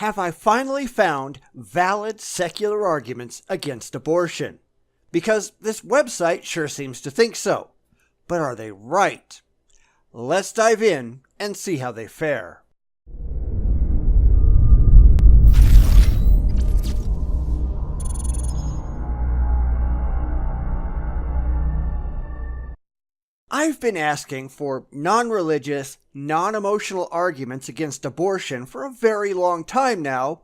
have I finally found valid secular arguments against abortion. Because this website sure seems to think so. But are they right? Let's dive in and see how they fare. I've been asking for non-religious, non-emotional arguments against abortion for a very long time now,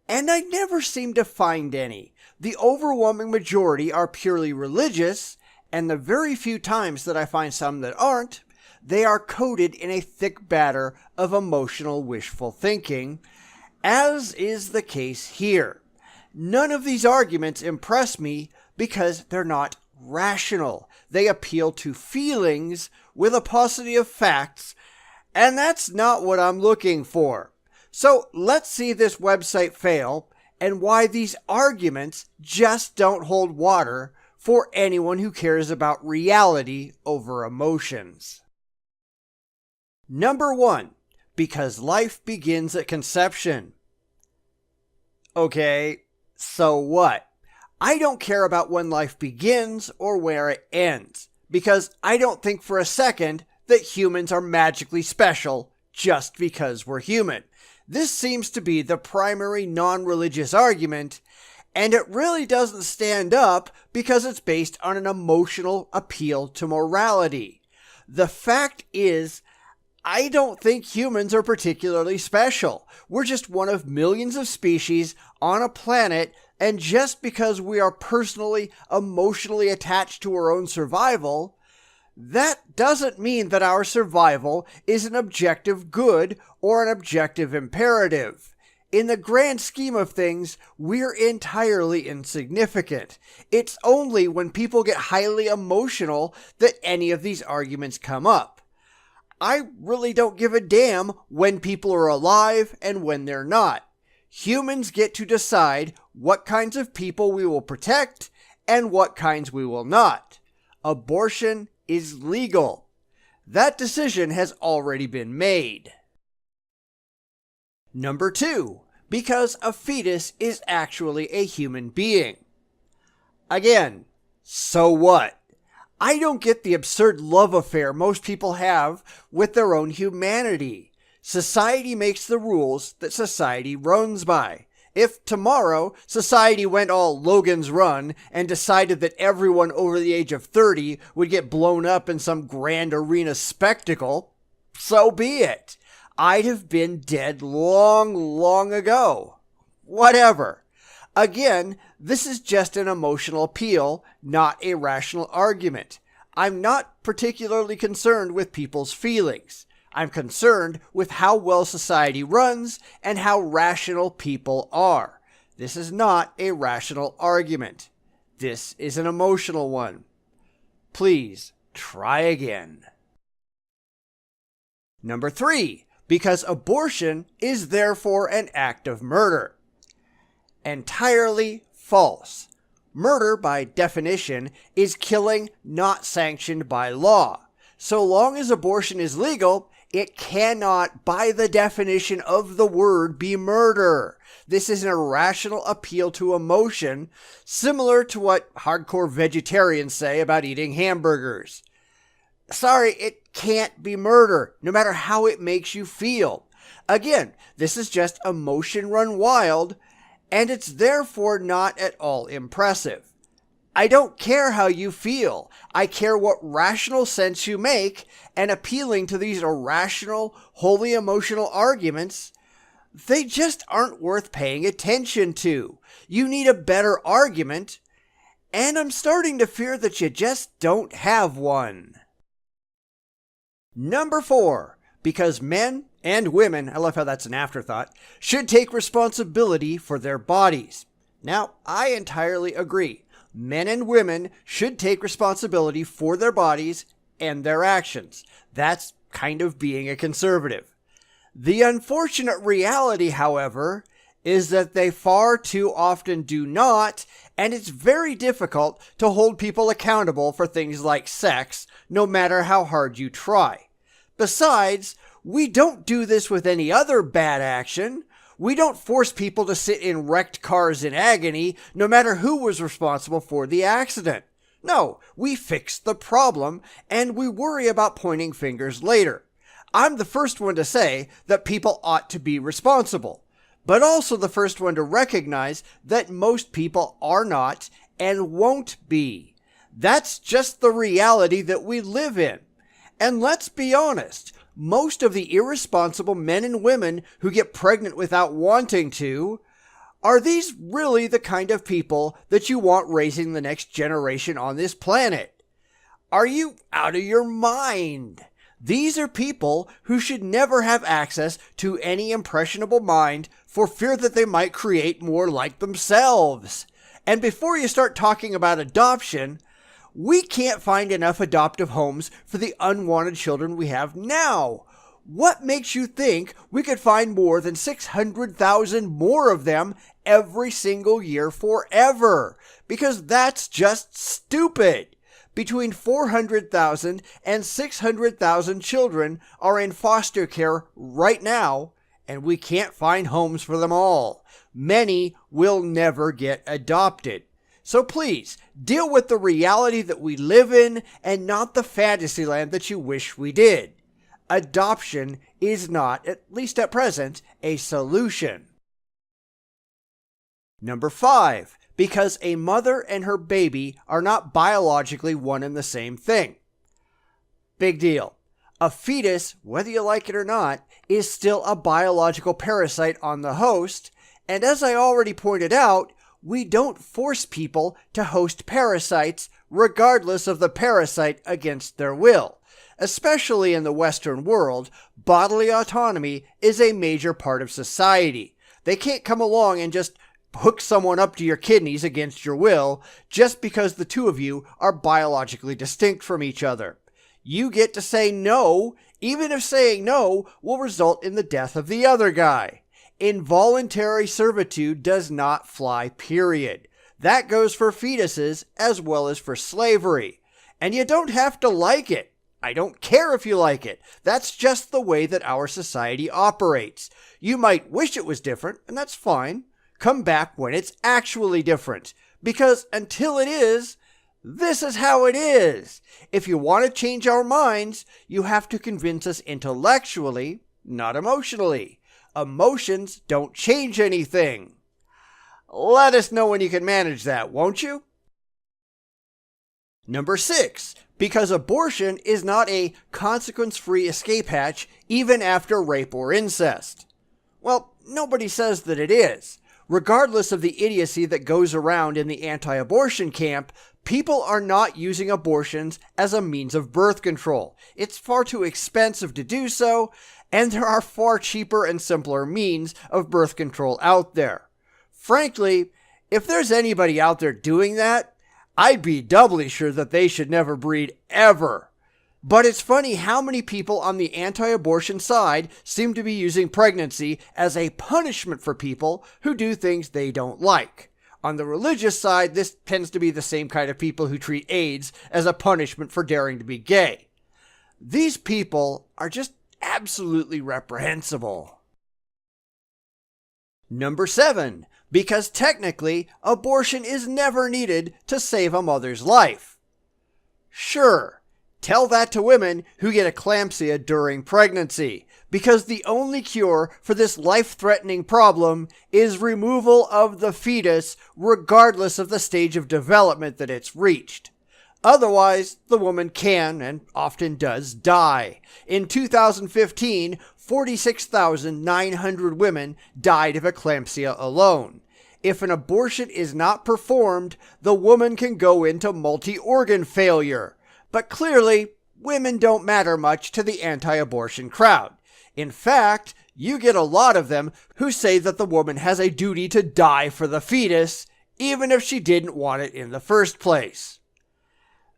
and I never seem to find any. The overwhelming majority are purely religious, and the very few times that I find some that aren't, they are coated in a thick batter of emotional wishful thinking, as is the case here. None of these arguments impress me because they're not rational. They appeal to feelings with a paucity of facts, and that's not what I'm looking for. So let's see this website fail and why these arguments just don't hold water for anyone who cares about reality over emotions. Number 1, because life begins at conception. Okay, so what? I don't care about when life begins or where it ends, because I don't think for a second that humans are magically special just because we're human. This seems to be the primary non-religious argument, and it really doesn't stand up because it's based on an emotional appeal to morality. The fact is, I don't think humans are particularly special. We're just one of millions of species on a planet, and just because we are personally, emotionally attached to our own survival, that doesn't mean that our survival is an objective good or an objective imperative. In the grand scheme of things, we're entirely insignificant. It's only when people get highly emotional that any of these arguments come up. I really don't give a damn when people are alive and when they're not. Humans get to decide what kinds of people we will protect and what kinds we will not. Abortion is legal. That decision has already been made. Number 2, because a fetus is actually a human being. Again, so what? I don't get the absurd love affair most people have with their own humanity. Society makes the rules that society runs by. If tomorrow society went all Logan's Run and decided that everyone over the age of 30 would get blown up in some grand arena spectacle, so be it. I'd have been dead long ago. Whatever. Again, this is just an emotional appeal, not a rational argument. I'm not particularly concerned with people's feelings. I'm concerned with how well society runs and how rational people are. This is not a rational argument. This is an emotional one. Please try again. Number 3, because abortion is therefore an act of murder. Entirely false. Murder, by definition, is killing not sanctioned by law. So long as abortion is legal, it cannot, by the definition of the word, be murder. This is an irrational appeal to emotion, similar to what hardcore vegetarians say about eating hamburgers. Sorry, it can't be murder, no matter how it makes you feel. Again, this is just emotion run wild, and it's therefore not at all impressive. I don't care how you feel. I care what rational sense you make, and appealing to these irrational, wholly emotional arguments, they just aren't worth paying attention to. You need a better argument, and I'm starting to fear that you just don't have one. Number 4, because men and women, I love how that's an afterthought, should take responsibility for their bodies. Now, I entirely agree. Men and women should take responsibility for their bodies and their actions. That's kind of being a conservative. The unfortunate reality, however, is that they far too often do not, and it's very difficult to hold people accountable for things like sex, no matter how hard you try. Besides, we don't do this with any other bad action. We don't force people to sit in wrecked cars in agony, no matter who was responsible for the accident. No, we fix the problem, and we worry about pointing fingers later. I'm the first one to say that people ought to be responsible, but also the first one to recognize that most people are not and won't be. That's just the reality that we live in. And let's be honest, most of the irresponsible men and women who get pregnant without wanting to, are these really the kind of people that you want raising the next generation on this planet? Are you out of your mind? These are people who should never have access to any impressionable mind for fear that they might create more like themselves. And before you start talking about adoption, we can't find enough adoptive homes for the unwanted children we have now. What makes you think we could find more than 600,000 more of them every single year forever? Because that's just stupid. Between 400,000 and 600,000 children are in foster care right now, and we can't find homes for them all. Many will never get adopted. So please, deal with the reality that we live in and not the fantasy land that you wish we did. Adoption is not, at least at present, a solution. Number 5. Because a mother and her baby are not biologically one and the same thing. Big deal. A fetus, whether you like it or not, is still a biological parasite on the host, and as I already pointed out, we don't force people to host parasites regardless of the parasite against their will. Especially in the Western world, bodily autonomy is a major part of society. They can't come along and just hook someone up to your kidneys against your will just because the two of you are biologically distinct from each other. You get to say no, even if saying no will result in the death of the other guy. Involuntary servitude does not fly, period. That goes for fetuses as well as for slavery. And you don't have to like it. I don't care if you like it. That's just the way that our society operates. You might wish it was different, and that's fine. Come back when it's actually different. Because until it is, this is how it is. If you want to change our minds, you have to convince us intellectually, not emotionally. Emotions don't change anything. Let us know when you can manage that, won't you? Number 6. Because abortion is not a consequence-free escape hatch even after rape or incest. Well, nobody says that it is. Regardless of the idiocy that goes around in the anti-abortion camp, people are not using abortions as a means of birth control. It's far too expensive to do so, and there are far cheaper and simpler means of birth control out there. Frankly, if there's anybody out there doing that, I'd be doubly sure that they should never breed ever. But it's funny how many people on the anti-abortion side seem to be using pregnancy as a punishment for people who do things they don't like. On the religious side, this tends to be the same kind of people who treat AIDS as a punishment for daring to be gay. These people are just absolutely reprehensible. Number 7. Because technically, abortion is never needed to save a mother's life. Sure. Tell that to women who get eclampsia during pregnancy, because the only cure for this life-threatening problem is removal of the fetus regardless of the stage of development that it's reached. Otherwise, the woman can, and often does, die. In 2015, 46,900 women died of eclampsia alone. If an abortion is not performed, the woman can go into multi-organ failure. But clearly, women don't matter much to the anti-abortion crowd. In fact, you get a lot of them who say that the woman has a duty to die for the fetus, even if she didn't want it in the first place.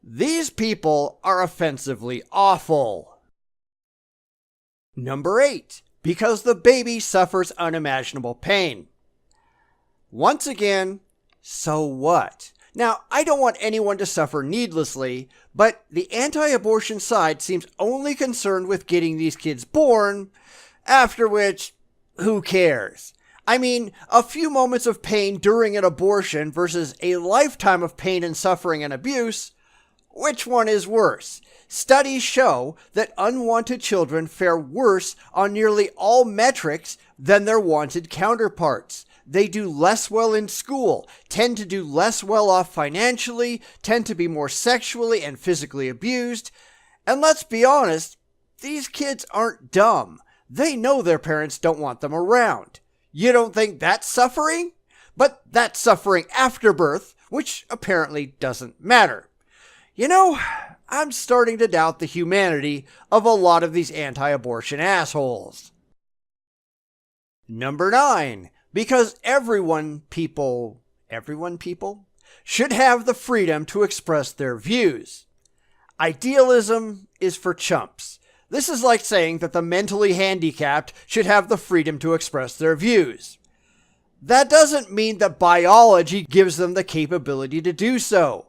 These people are offensively awful. Number 8. Because the baby suffers unimaginable pain. Once again, so what? Now, I don't want anyone to suffer needlessly, but the anti-abortion side seems only concerned with getting these kids born, after which, who cares? I mean, a few moments of pain during an abortion versus a lifetime of pain and suffering and abuse, which one is worse? Studies show that unwanted children fare worse on nearly all metrics than their wanted counterparts. They do less well in school, tend to do less well off financially, tend to be more sexually and physically abused. And let's be honest, these kids aren't dumb. They know their parents don't want them around. You don't think that's suffering? But that's suffering after birth, which apparently doesn't matter. You know, I'm starting to doubt the humanity of a lot of these anti-abortion assholes. Number 9. Because everyone people should have the freedom to express their views. Idealism is for chumps. This is like saying that the mentally handicapped should have the freedom to express their views. That doesn't mean that biology gives them the capability to do so.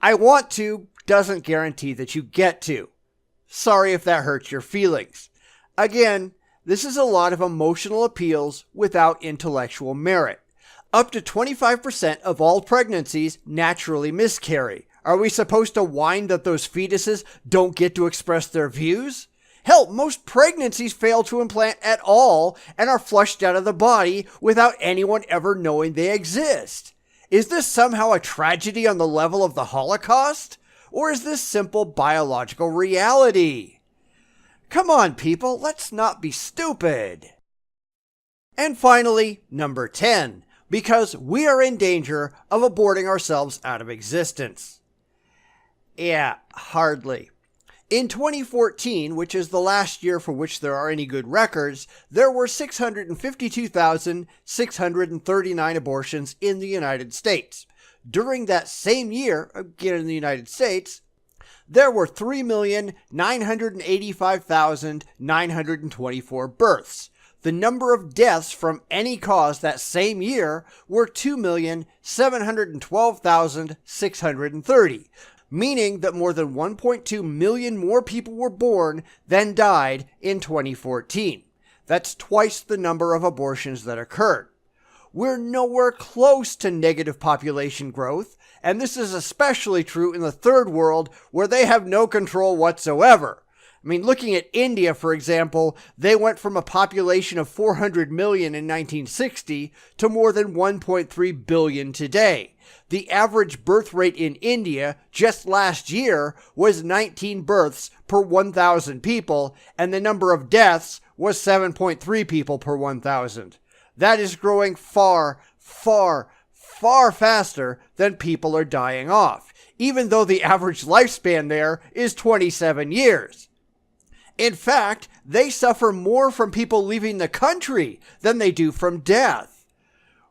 I want to doesn't guarantee that you get to. Sorry if that hurts your feelings. Again, this is a lot of emotional appeals without intellectual merit. Up to 25% of all pregnancies naturally miscarry. Are we supposed to whine that those fetuses don't get to express their views? Hell, most pregnancies fail to implant at all and are flushed out of the body without anyone ever knowing they exist. Is this somehow a tragedy on the level of the Holocaust? Or is this simple biological reality? Come on, people, let's not be stupid. And finally, number 10, because we are in danger of aborting ourselves out of existence. Yeah, hardly. In 2014, which is the last year for which there are any good records, there were 652,639 abortions in the United States. During that same year, again in the United States, there were 3,985,924 births. The number of deaths from any cause that same year were 2,712,630. Meaning that more than 1.2 million more people were born than died in 2014. That's twice the number of abortions that occurred. We're nowhere close to negative population growth, and this is especially true in the third world where they have no control whatsoever. I mean, looking at India, for example, they went from a population of 400 million in 1960 to more than 1.3 billion today. The average birth rate in India just last year was 19 births per 1,000 people, and the number of deaths was 7.3 people per 1,000. That is growing far, far, far faster than people are dying off, even though the average lifespan there is 27 years. In fact, they suffer more from people leaving the country than they do from death.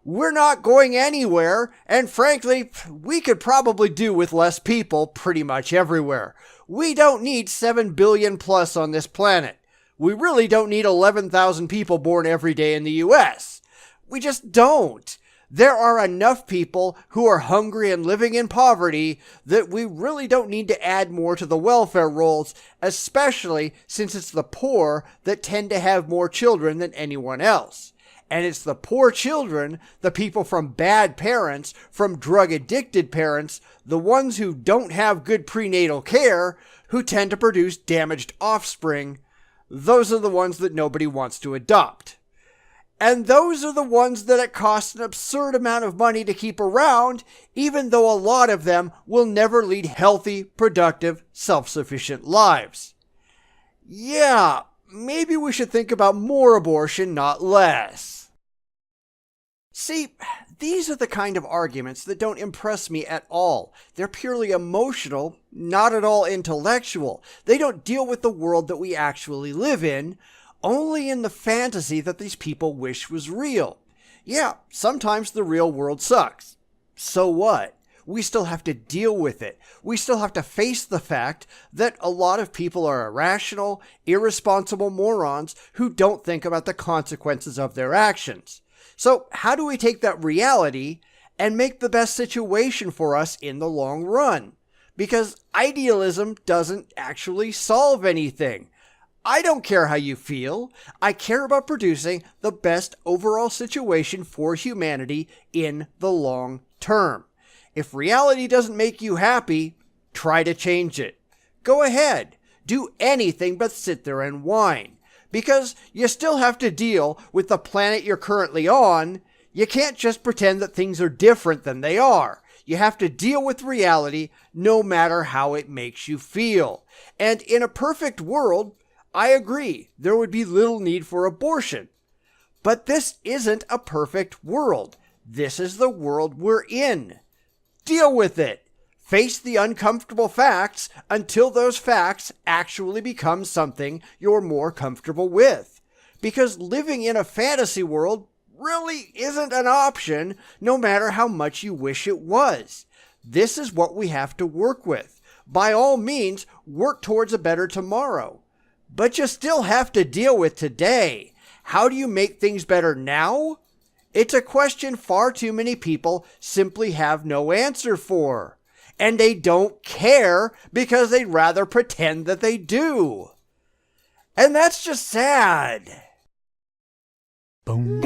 We're not going anywhere, and frankly, we could probably do with less people pretty much everywhere. We don't need 7 billion plus on this planet. We really don't need 11,000 people born every day in the US. We just don't. There are enough people who are hungry and living in poverty that we really don't need to add more to the welfare rolls, especially since it's the poor that tend to have more children than anyone else. And it's the poor children, the people from bad parents, from drug-addicted parents, the ones who don't have good prenatal care, who tend to produce damaged offspring. Those are the ones that nobody wants to adopt. And those are the ones that it costs an absurd amount of money to keep around, even though a lot of them will never lead healthy, productive, self-sufficient lives. Yeah, maybe we should think about more abortion, not less. See, these are the kind of arguments that don't impress me at all. They're purely emotional, not at all intellectual. They don't deal with the world that we actually live in, only in the fantasy that these people wish was real. Yeah, sometimes the real world sucks. So what? We still have to deal with it. We still have to face the fact that a lot of people are irrational, irresponsible morons who don't think about the consequences of their actions. So how do we take that reality and make the best situation for us in the long run? Because idealism doesn't actually solve anything. I don't care how you feel. I care about producing the best overall situation for humanity in the long term. If reality doesn't make you happy, try to change it. Go ahead. Do anything but sit there and whine. Because you still have to deal with the planet you're currently on. You can't just pretend that things are different than they are. You have to deal with reality no matter how it makes you feel. And in a perfect world, I agree, there would be little need for abortion. But this isn't a perfect world. This is the world we're in. Deal with it. Face the uncomfortable facts until those facts actually become something you're more comfortable with. Because living in a fantasy world really isn't an option, no matter how much you wish it was. This is what we have to work with. By all means, work towards a better tomorrow. But you still have to deal with today. How do you make things better now? It's a question far too many people simply have no answer for. And they don't care because they'd rather pretend that they do. And that's just sad. Bum